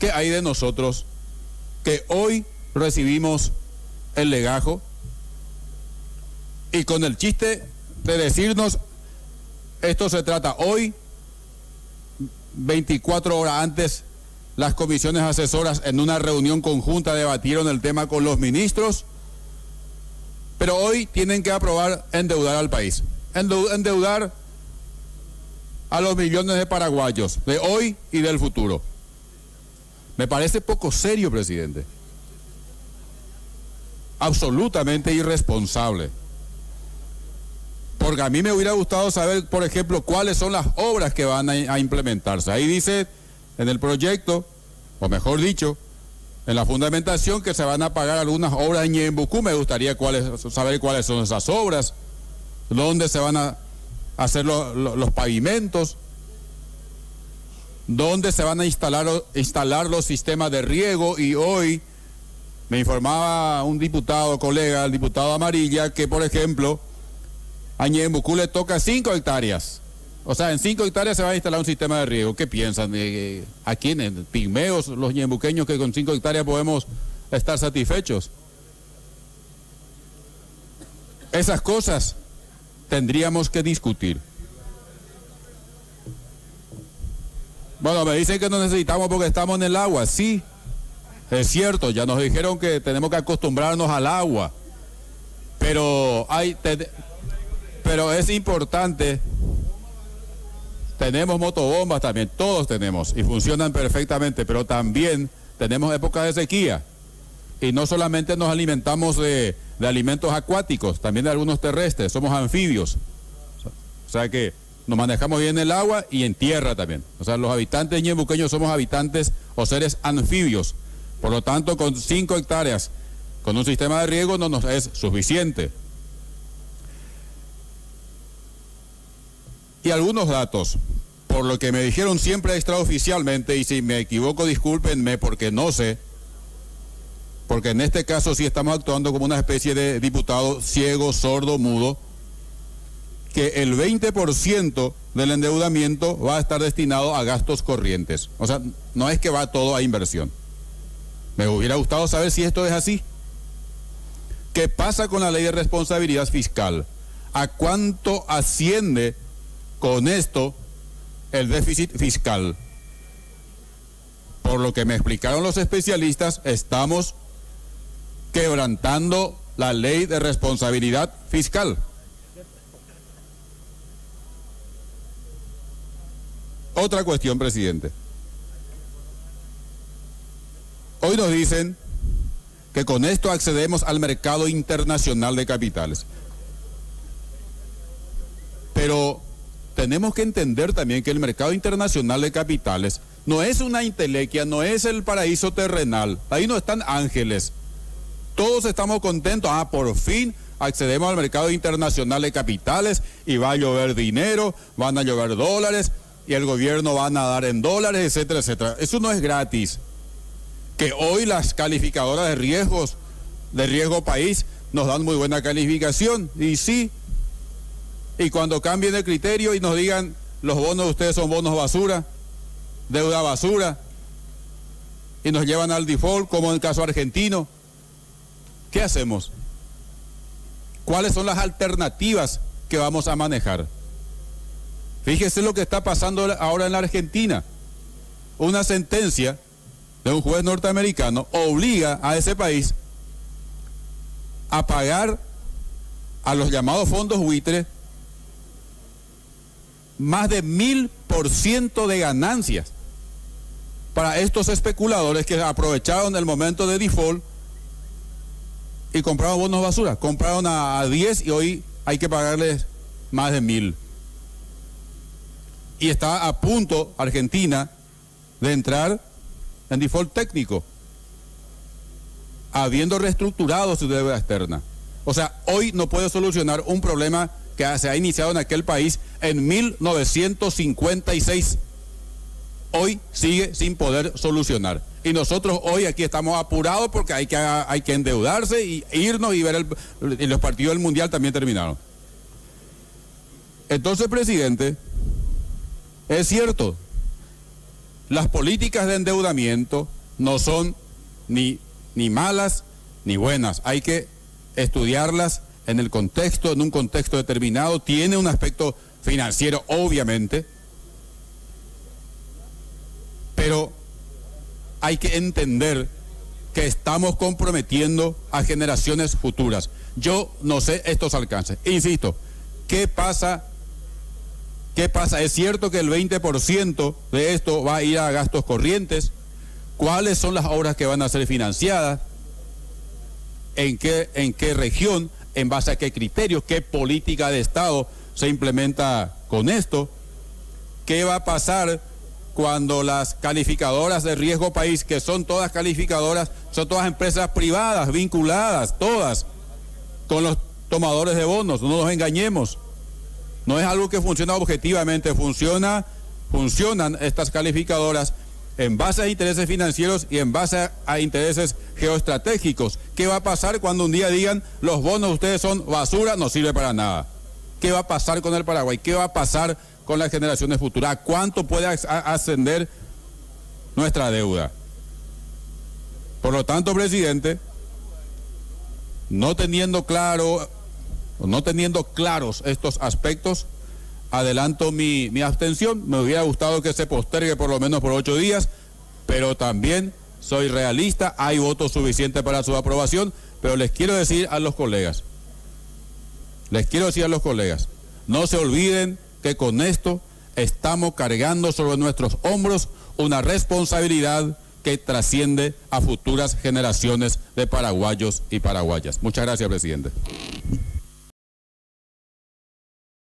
¿Qué hay de nosotros que hoy recibimos el legajo y con el chiste de decirnos esto se trata hoy, 24 horas antes, las comisiones asesoras en una reunión conjunta debatieron el tema con los ministros, pero hoy tienen que aprobar endeudar al país, endeudar a los millones de paraguayos de hoy y del futuro? Me parece poco serio, presidente. Absolutamente irresponsable. Porque a mí me hubiera gustado saber, por ejemplo, cuáles son las obras que van a implementarse. Ahí dice en el proyecto, o mejor dicho, en la fundamentación, que se van a pagar algunas obras en Ñembucú. Me gustaría saber cuáles son esas obras, dónde se van a hacer los pavimentos, dónde se van a instalar los sistemas de riego. Y hoy me informaba un diputado, colega, el diputado Amarilla, que por ejemplo a Ñembucú le toca 5 hectáreas. O sea, en 5 hectáreas se va a instalar un sistema de riego. ¿Qué piensan? ¿A quiénes? ¿Pigmeos, los ñembuqueños, que con 5 hectáreas podemos estar satisfechos? Esas cosas tendríamos que discutir. Bueno, me dicen que no necesitamos porque estamos en el agua. Sí, es cierto, ya nos dijeron que tenemos que acostumbrarnos al agua. Pero es importante. Tenemos motobombas también, todos tenemos, y funcionan perfectamente, pero también tenemos épocas de sequía. Y no solamente nos alimentamos de alimentos acuáticos, también de algunos terrestres, somos anfibios. O sea que nos manejamos bien en el agua y en tierra también. O sea, los habitantes ñembuqueños somos habitantes o seres anfibios. Por lo tanto, con 5 hectáreas, con un sistema de riego no nos es suficiente. Y algunos datos, por lo que me dijeron siempre extraoficialmente, y si me equivoco discúlpenme porque no sé, porque en este caso sí estamos actuando como una especie de diputado ciego, sordo, mudo, que el 20% del endeudamiento va a estar destinado a gastos corrientes. O sea, no es que va todo a inversión. Me hubiera gustado saber si esto es así. ¿Qué pasa con la ley de responsabilidad fiscal? ¿A cuánto asciende con esto el déficit fiscal? Por lo que me explicaron los especialistas, estamos quebrantando la ley de responsabilidad fiscal. Otra cuestión, presidente. Hoy nos dicen que con esto accedemos al mercado internacional de capitales. Pero tenemos que entender también que el mercado internacional de capitales no es una entelequia, no es el paraíso terrenal. Ahí no están ángeles. Todos estamos contentos. Por fin accedemos al mercado internacional de capitales y va a llover dinero, van a llover dólares y el gobierno va a nadar en dólares, etcétera, etcétera. Eso no es gratis. Que hoy las calificadoras de riesgos, de riesgo país, nos dan muy buena calificación. Y sí. Y cuando cambien el criterio y nos digan los bonos de ustedes son bonos basura, deuda basura, y nos llevan al default, como en el caso argentino, ¿qué hacemos? ¿Cuáles son las alternativas que vamos a manejar? Fíjese lo que está pasando ahora en la Argentina. Una sentencia de un juez norteamericano obliga a ese país a pagar a los llamados fondos buitres más de 1000% de ganancias para estos especuladores que aprovecharon el momento de default y compraron bonos basura. Compraron a 10 y hoy hay que pagarles más de 1000. Y está a punto Argentina de entrar en default técnico, habiendo reestructurado su deuda externa. O sea, hoy no puede solucionar un problema que se ha iniciado en aquel país en 1956. Hoy sigue sin poder solucionar. Y nosotros hoy aquí estamos apurados porque hay que endeudarse y irnos y ver y los partidos del Mundial también terminaron. Entonces, presidente, es cierto, las políticas de endeudamiento no son ni malas ni buenas. Hay que estudiarlas en el contexto, en un contexto determinado. Tiene un aspecto financiero, obviamente, pero hay que entender que estamos comprometiendo a generaciones futuras. Yo no sé estos alcances. Insisto, ¿qué pasa? Es cierto que el 20% de esto va a ir a gastos corrientes. ¿Cuáles son las obras que van a ser financiadas? ¿En qué región? ¿En base a qué criterios? ¿Qué política de Estado se implementa con esto? ¿Qué va a pasar cuando las calificadoras de riesgo país, que son todas calificadoras, son todas empresas privadas, vinculadas, todas, con los tomadores de bonos? No nos engañemos. No es algo que funciona objetivamente, funcionan estas calificadoras en base a intereses financieros y en base a intereses geoestratégicos. ¿Qué va a pasar cuando un día digan los bonos de ustedes son basura, no sirve para nada? ¿Qué va a pasar con el Paraguay? ¿Qué va a pasar con las generaciones futuras? ¿A cuánto puede ascender nuestra deuda? Por lo tanto, presidente, no teniendo claros estos aspectos, adelanto mi abstención. Me hubiera gustado que se postergue por lo menos por 8 días, pero también soy realista, hay votos suficientes para su aprobación, pero les quiero decir a los colegas, no se olviden que con esto estamos cargando sobre nuestros hombros una responsabilidad que trasciende a futuras generaciones de paraguayos y paraguayas. Muchas gracias, presidente.